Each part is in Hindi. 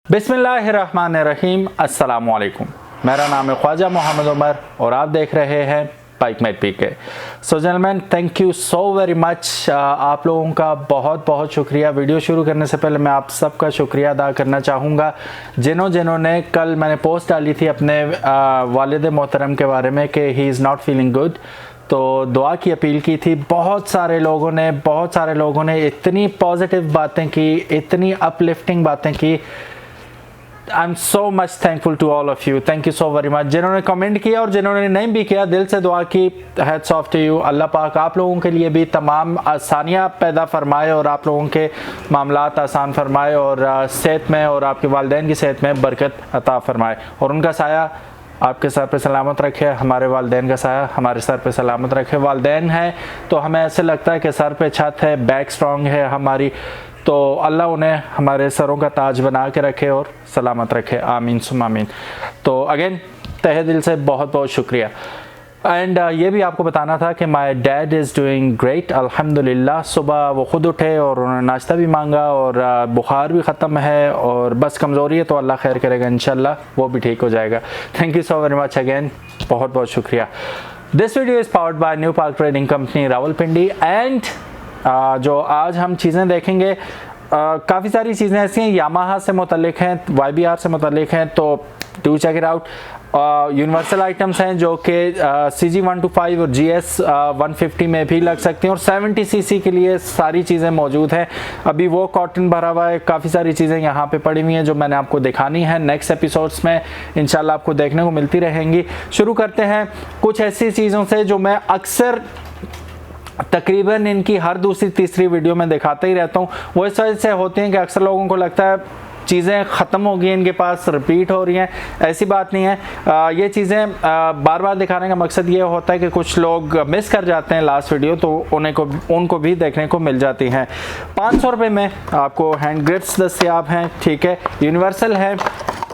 बिस्मिल्लाहिर्रहमानिर्रहीम, अस्सलामुअलैकुम। मेरा नाम है ख्वाजा मोहम्मद उमर और आप देख रहे हैं bike mate PK. So gentleman, thank you so very much. आप लोगों का बहुत बहुत शुक्रिया। वीडियो शुरू करने से पहले मैं आप सबका शुक्रिया अदा करना चाहूँगा जिन्होंने कल मैंने पोस्ट डाली थी अपने वालिद मोहतरम के बारे में कि he is not feeling good, तो दुआ की अपील की थी। बहुत सारे लोगों ने इतनी पॉजिटिव बातें की, इतनी अपलिफ्टिंग बातें की। I am so much thankful to all of you. Thank you so very much. जिन्होंने कमेंट किया और जिन्होंने नहीं भी किया, दिल से दुआ की, हैट्स ऑफ टू यू। अल्लाह पाक आप लोगों के लिए भी तमाम आसानियाँ पैदा फरमाए और आप लोगों के मामलात आसान फरमाए और सेहत में और आपके वालिदैन की सेहत में बरकत अता फरमाए और उनका साया आपके सर पे सलामत रखे। हमारे वालिदैन का साया हमारे सर पे सलामत रखे। वालिदैन है तो हमें ऐसे लगता है कि सर पे छत है, बैक स्ट्रॉन्ग है हमारी, तो अल्लाह उन्हें हमारे सरों का ताज बना के रखे और सलामत रखे। आमीन सुम आमीन। तो अगेन तहे दिल से बहुत बहुत शुक्रिया। एंड ये भी आपको बताना था कि my dad is doing great अल्हम्दुलिल्लाह। सुबह वो ख़ुद उठे और उन्होंने नाश्ता भी मांगा और बुखार भी ख़त्म है और बस कमज़ोरी है, तो अल्लाह खैर करेगा इंशाल्लाह, वो भी ठीक हो जाएगा। Thank you so very much again, बहुत बहुत शुक्रिया। This video is powered by new park trading company Rawalpindi. And जो आज हम चीज़ें देखेंगे, काफ़ी सारी चीज़ें ऐसी हैं यामाहा से मुतल्लिक हैं, YBR से मुतल्लिक हैं, तो do check it out. Universal items हैं जो कि CG125 और GS 150 में भी लग सकती हैं और 70cc के लिए सारी चीज़ें मौजूद हैं। अभी वो कॉटन भरा हुआ है, काफ़ी सारी चीज़ें यहाँ पे पड़ी हुई हैं जो मैंने आपको दिखानी है। नेक्स्ट एपिसोड्स में इंशाल्लाह आपको देखने को मिलती रहेंगी। शुरू करते हैं कुछ ऐसी चीज़ों से जो मैं अक्सर तकरीबन इनकी हर दूसरी तीसरी वीडियो में दिखाता ही रहता हूँ। वो इस वजह से होती हैं कि अक्सर लोगों को लगता है चीज़ें ख़त्म हो गई, इनके पास रिपीट हो रही हैं। ऐसी बात नहीं है। ये चीज़ें बार बार दिखाने का मकसद ये होता है कि कुछ लोग मिस कर जाते हैं लास्ट वीडियो, तो उनको भी देखने को मिल जाती हैं। 500 रुपये में आपको हैंड ग्रिप्स दस्तयाब हैं, ठीक है, यूनिवर्सल है,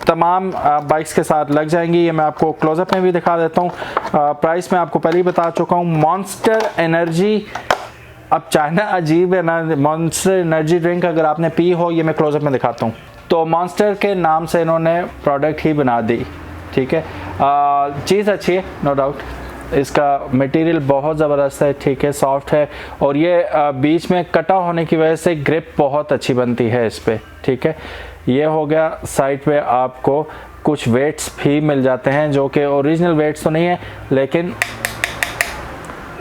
तमाम बाइक्स के साथ लग जाएंगी। ये मैं आपको क्लोजअप में भी दिखा देता हूँ। प्राइस मैं आपको पहले ही बता चुका हूँ। मॉन्स्टर एनर्जी, अब चाइना अजीब है ना, मॉन्स्टर एनर्जी ड्रिंक अगर आपने पी हो, ये मैं क्लोजअप में दिखाता हूँ। तो मॉन्स्टर के नाम से इन्होंने प्रोडक्ट ही बना दी, ठीक है। चीज़ अच्छी है, नो डाउट। इसका मटेरियल बहुत ज़बरदस्त है, ठीक है, सॉफ्ट है और ये बीच में कटा होने की वजह से ग्रिप बहुत अच्छी बनती है इस पर, ठीक है। ये हो गया। साइड पे आपको कुछ वेट्स भी मिल जाते हैं जो कि ओरिजिनल वेट्स तो नहीं है लेकिन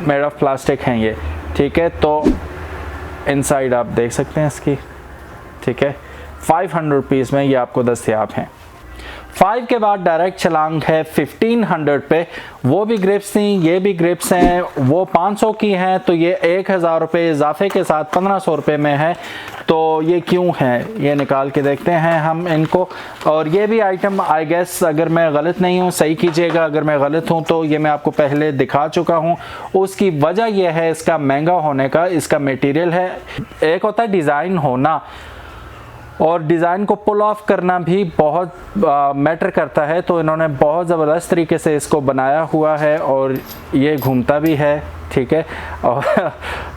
मेड ऑफ प्लास्टिक हैं ये, ठीक है। तो इनसाइड आप देख सकते हैं इसकी, ठीक है। 500 रुपीज़ में ये आपको दस्तयाब हैं। 5 के बाद डायरेक्ट छलांग है 1500 पे। वो भी ग्रिप्स थी, ये भी ग्रिप्स हैं। वो 500 की हैं, तो ये 1000 रुपये इजाफे के साथ 1500 रुपये में है। तो ये क्यों है, ये निकाल के देखते हैं हम इनको। और ये भी आइटम आई गेस, अगर मैं गलत नहीं हूँ सही कीजिएगा, अगर मैं गलत हूँ तो ये मैं आपको पहले दिखा चुका हूँ। उसकी वजह यह है इसका महंगा होने का, इसका मटेरियल है। एक होता है डिज़ाइन होना और डिज़ाइन को पुल ऑफ करना भी बहुत मैटर करता है। तो इन्होंने बहुत ज़बरदस्त तरीके से इसको बनाया हुआ है और ये घूमता भी है, ठीक है।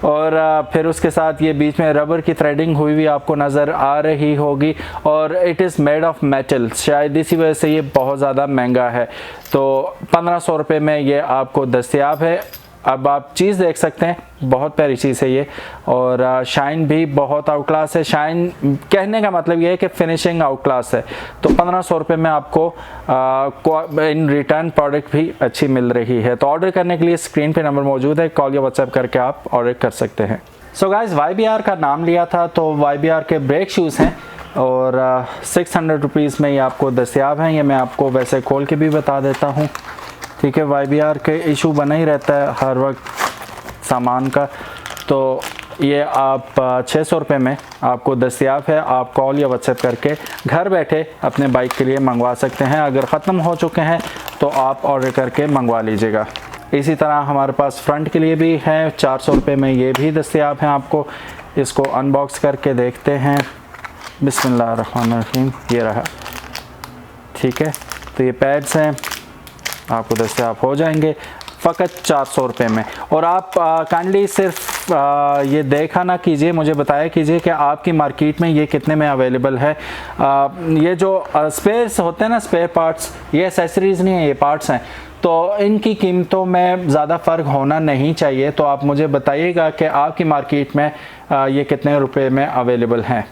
और फिर उसके साथ ये बीच में रबर की थ्रेडिंग हुई हुई आपको नज़र आ रही होगी और it is made of metal, शायद इसी वजह से ये बहुत ज़्यादा महंगा है। तो 1500 रुपये में ये आपको दस्तयाब है। अब आप चीज़ देख सकते हैं, बहुत प्यारी चीज़ है ये और शाइन भी बहुत आउट क्लास है। शाइन कहने का मतलब ये है कि फिनिशिंग आउट क्लास है। तो 1500 रुपये में आपको इन रिटर्न प्रोडक्ट भी अच्छी मिल रही है। तो ऑर्डर करने के लिए स्क्रीन पे नंबर मौजूद है, कॉल या व्हाट्सएप करके आप ऑर्डर कर सकते हैं। सो गाइस, YBR का नाम लिया था तो YBR के ब्रेक शूज़ हैं और 600 रुपीज़ में ये आपको दस्तयाब हैं। ये मैं आपको वैसे खोल के भी बता देता हूँ, ठीक है। YBR के इशू बना ही रहता है हर वक्त सामान का। तो ये आप 600 रुपये में आपको दस्तयाब है। आप कॉल या व्हाट्सएप करके घर बैठे अपने बाइक के लिए मंगवा सकते हैं। अगर ख़त्म हो चुके हैं तो आप ऑर्डर करके मंगवा लीजिएगा। इसी तरह हमारे पास फ्रंट के लिए भी हैं, 400 रुपये में ये भी दस्तयाब हैं आपको। इसको अनबॉक्स करके देखते हैं। बिस्मिल्लाहिर्रहमानिर्रहीम, ये रहा, ठीक है। तो ये पैड्स हैं, आपको दस्तयाब हो जाएंगे। फ़कत 400 रुपये में। और आप काइंडली सिर्फ ये देखा ना कीजिए, मुझे बताया कीजिए कि आपकी मार्केट में ये कितने में अवेलेबल है। ये जो स्पेयर्स होते हैं ना, स्पेयर पार्ट्स, ये एसेसरीज़ नहीं है, ये पार्ट्स हैं, तो इनकी कीमतों में ज़्यादा फ़र्क होना नहीं चाहिए। तो आप मुझे बताइएगा कि आपकी मार्केट में ये कितने रुपए में अवेलेबल हैं।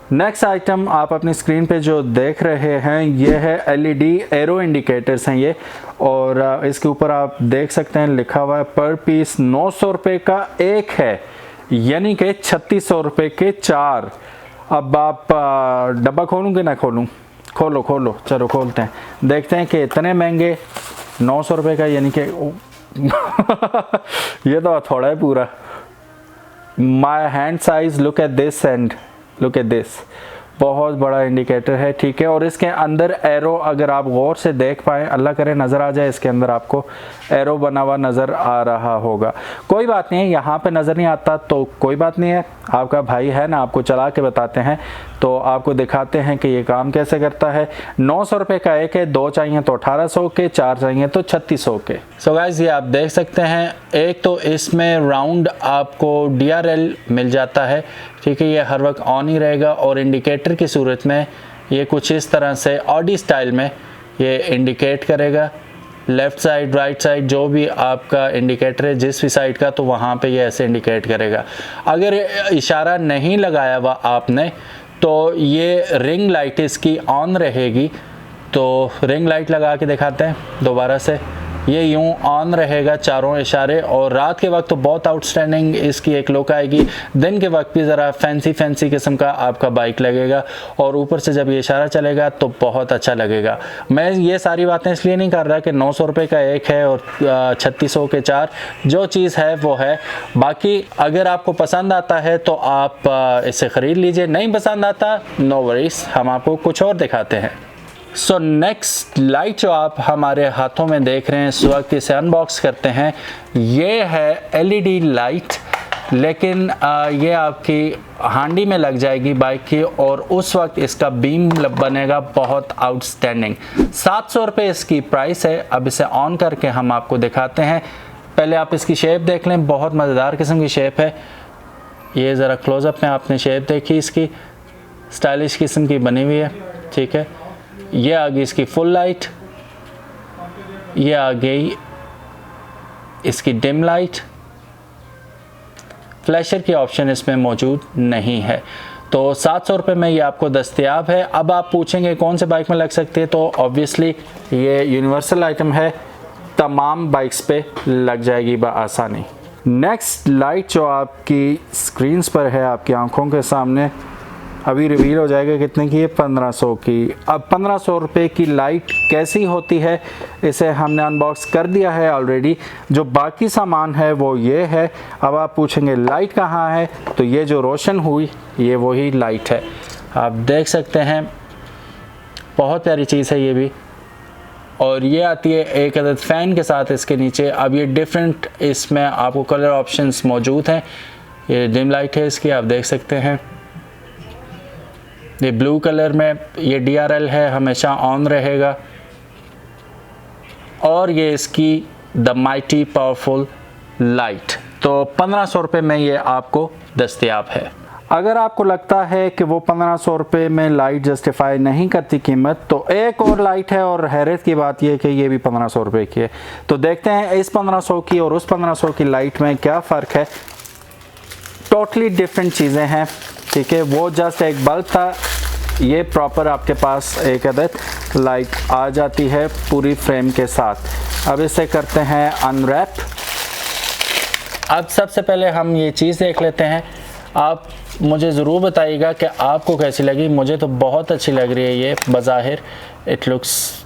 नेक्स्ट आइटम आप अपनी स्क्रीन पे जो देख रहे हैं ये है एलईडी एरो इंडिकेटर्स हैं ये, और इसके ऊपर आप देख सकते हैं लिखा हुआ है पर पीस 900 रुपये का एक है, यानी कि 3600 रुपये के 4। अब आप डब्बा खोलूँ कि ना खोलूँ? खोलो खोलो, चलो खोलते हैं, देखते हैं कि इतने महंगे 900 रुपये का, यानी कि ये तो थोड़ा है पूरा। My hand size, look at this and look at this, बहुत बड़ा इंडिकेटर है, ठीक है। और इसके अंदर एरो, अगर आप गौर से देख पाएँ, अल्लाह करे नज़र आ जाए, इसके अंदर आपको एरो बना हुआ नज़र आ रहा होगा। कोई बात नहीं है, यहाँ पे नज़र नहीं आता तो कोई बात नहीं है, आपका भाई है ना, आपको चला के बताते हैं, तो आपको दिखाते हैं कि ये काम कैसे करता है। 900 रुपये का एक है, 2 चाहिए तो 1800 के, 4 चाहिए तो 3600 के। सो गाइस ये आप देख सकते हैं, एक तो इसमें राउंड आपको DRL मिल जाता है, ठीक है, ये हर वक्त ऑन ही रहेगा। और इंडिकेटर की सूरत में ये कुछ इस तरह से ऑडी स्टाइल में ये इंडिकेट करेगा, लेफ़्ट साइड राइट साइड जो भी आपका इंडिकेटर है जिस भी साइड का, तो वहाँ पे ये ऐसे इंडिकेट करेगा। अगर इशारा नहीं लगाया हुआ आपने तो ये रिंग लाइट इसकी ऑन रहेगी। तो रिंग लाइट लगा के दिखाते हैं दोबारा से, ये यूं ऑन रहेगा चारों इशारे। और रात के वक्त तो बहुत आउटस्टैंडिंग इसकी एक लुक आएगी, दिन के वक्त भी ज़रा फैंसी किस्म का आपका बाइक लगेगा, और ऊपर से जब ये इशारा चलेगा तो बहुत अच्छा लगेगा। मैं ये सारी बातें इसलिए नहीं कर रहा कि 900 रुपये का एक है और 3600 के 4, जो चीज़ है वो है। बाकी अगर आपको पसंद आता है तो आप इसे ख़रीद लीजिए, नहीं पसंद आता नो वरीज, हम आपको कुछ और दिखाते हैं। सो नेक्स्ट लाइट जो आप हमारे हाथों में देख रहे हैं इस वक्त, इसे अनबॉक्स करते हैं। ये है LED लाइट, लेकिन ये आपकी हांडी में लग जाएगी बाइक की, और उस वक्त इसका बीम बनेगा बहुत आउटस्टैंडिंग। 700 रुपये इसकी प्राइस है। अब इसे ऑन करके हम आपको दिखाते हैं। पहले आप इसकी शेप देख लें, बहुत मज़ेदार किस्म की शेप है। ये ज़रा क्लोज़अप में आपने शेप देखी, इसकी स्टाइलिश किस्म की बनी हुई है, ठीक है। ये आ गई इसकी फुल लाइट, ये आ गई इसकी डिम लाइट। फ्लैशर की ऑप्शन इसमें मौजूद नहीं है। तो 700 रुपये में ये आपको दस्तयाब है। अब आप पूछेंगे कौन से बाइक में लग सकती है, तो ऑब्वियसली ये यूनिवर्सल आइटम है, तमाम बाइक्स पे लग जाएगी बआसानी। नेक्स्ट लाइट जो आपकी स्क्रीन्स पर है, आपकी आंखों के सामने, अभी रिवील हो जाएगा कितने की है, 1500 की। अब 1500 रुपये की लाइट कैसी होती है, इसे हमने अनबॉक्स कर दिया है ऑलरेडी। जो बाकी सामान है वो ये है। अब आप पूछेंगे लाइट कहाँ है, तो ये जो रोशन हुई ये वही लाइट है, आप देख सकते हैं। बहुत प्यारी चीज़ है ये भी, और ये आती है एक अदद फ़ैन के साथ इसके नीचे। अब ये डिफरेंट इसमें आपको कलर ऑप्शंस मौजूद हैं। ये डिम लाइट है इसकी, आप देख सकते हैं, ये ब्लू कलर में, ये DRL है, हमेशा ऑन रहेगा। और ये इसकी द माइटी पावरफुल लाइट। तो 1500 रुपये में ये आपको दस्तयाब है। अगर आपको लगता है कि वो 1500 रुपये में लाइट जस्टिफाई नहीं करती कीमत, तो एक और लाइट है, और हैरत की बात यह है कि ये भी 1500 रुपये की है। तो देखते हैं इस 1500 की और उस 1500 की लाइट में क्या फ़र्क है। टोटली डिफरेंट चीज़ें हैं, ठीक है। वो जस्ट एक बल्ब था, ये प्रॉपर आपके पास एक अदद लाइट आ जाती है पूरी फ्रेम के साथ। अब इसे करते हैं अनरैप। अब सबसे पहले हम ये चीज़ देख लेते हैं। आप मुझे ज़रूर बताइएगा कि आपको कैसी लगी। मुझे तो बहुत अच्छी लग रही है ये बज़ाहिर, it looks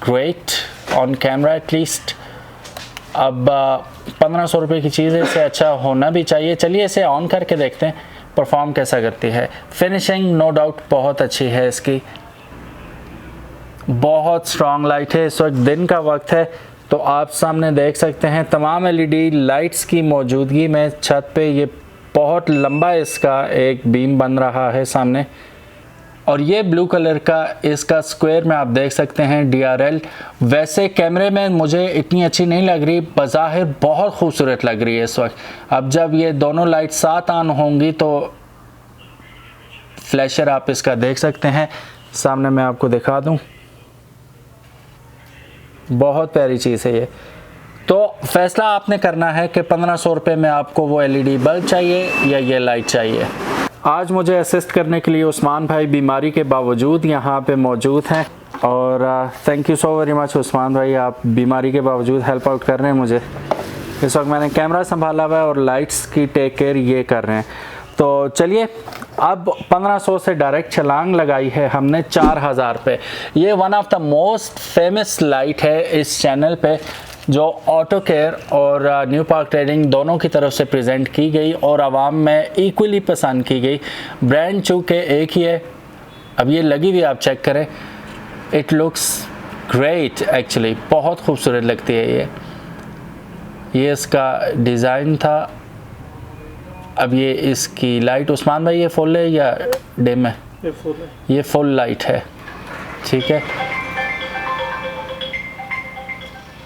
great on camera at least. अब 1500 रुपये की चीज़ है, इससे अच्छा होना भी चाहिए। चलिए इसे ऑन करके देखते हैं परफॉर्म कैसा करती है। फिनिशिंग नो डाउट बहुत अच्छी है इसकी, बहुत स्ट्रॉन्ग लाइट है। इस वक्त दिन का वक्त है, तो आप सामने देख सकते हैं तमाम LED लाइट्स की मौजूदगी में छत पे ये बहुत लंबा इसका एक बीम बन रहा है सामने। और ये ब्लू कलर का इसका स्क्वायर में आप देख सकते हैं DRL। वैसे कैमरे में मुझे इतनी अच्छी नहीं लग रही, बज़ाहिर बहुत खूबसूरत लग रही है इस वक्त। अब जब ये दोनों लाइट साथ ऑन होंगी तो फ्लैशर आप इसका देख सकते हैं, सामने मैं आपको दिखा दूं, बहुत प्यारी चीज़ है ये। तो फैसला आपने करना है कि 1500 रुपये में आपको वो LED बल्ब चाहिए या ये लाइट चाहिए। आज मुझे असिस्ट करने के लिए उस्मान भाई बीमारी के बावजूद यहाँ पे मौजूद हैं और thank you so very much Usman भाई, आप बीमारी के बावजूद हेल्प आउट कर रहे हैं मुझे। इस वक्त मैंने कैमरा संभाला हुआ है और लाइट्स की टेक केयर ये कर रहे हैं। तो चलिए अब 1500 से डायरेक्ट छलांग लगाई है हमने 4000 पे। ये one of the most famous light है इस चैनल पे, जो ऑटो केयर और न्यू पार्क ट्रेडिंग दोनों की तरफ से प्रेजेंट की गई और आवाम में इक्वली पसंद की गई। ब्रांड चूँकि एक ही है, अब ये लगी हुई आप चेक करें, इट लुक्स ग्रेट एक्चुअली, बहुत खूबसूरत लगती है ये इसका डिज़ाइन था। अब ये इसकी लाइट, उस्मान भाई ये फुल है या डिम है? ये फुल है। ये फुल लाइट है, ठीक है,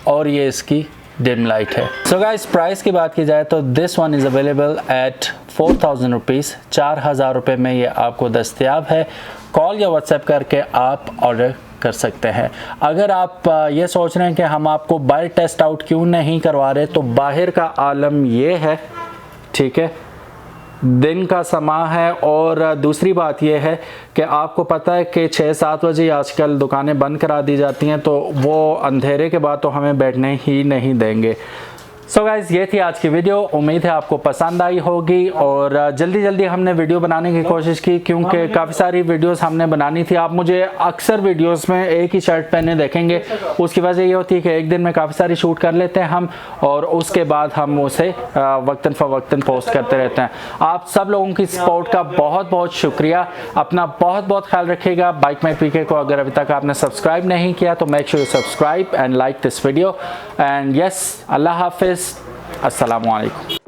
और ये इसकी डिम लाइट है। सो गाइस प्राइस की बात की जाए तो this one is available at 4000 rupees, 4000 रुपये में ये आपको दस्तयाब है। कॉल या व्हाट्सएप करके आप ऑर्डर कर सकते हैं। अगर आप ये सोच रहे हैं कि हम आपको बाहर टेस्ट आउट क्यों नहीं करवा रहे, तो बाहर का आलम ये है, ठीक है, दिन का समा है। और दूसरी बात यह है कि आपको पता है कि 6-7 बजे आजकल दुकानें बंद करा दी जाती हैं, तो वो अंधेरे के बाद तो हमें बैठने ही नहीं देंगे। सो गाइज़ ये थी आज की वीडियो, उम्मीद है आपको पसंद आई होगी। और जल्दी जल्दी हमने वीडियो बनाने की कोशिश की क्योंकि काफ़ी सारी वीडियोस हमने बनानी थी। आप मुझे अक्सर वीडियोस में एक ही शर्ट पहने देखेंगे, उसकी वजह ये होती है कि एक दिन में काफ़ी सारी शूट कर लेते हैं हम और उसके बाद हम उसे वक्तन फ़वक्तन पोस्ट करते रहते हैं। आप सब लोगों की सपोर्ट का बहुत बहुत शुक्रिया। अपना बहुत बहुत ख्याल रखिएगा। बाइक माई पीके को अगर अभी तक आपने सब्सक्राइब नहीं किया तो make sure subscribe and like this video and yes, अल्लाह हाफिज़, अस्सलामु अलैकुम।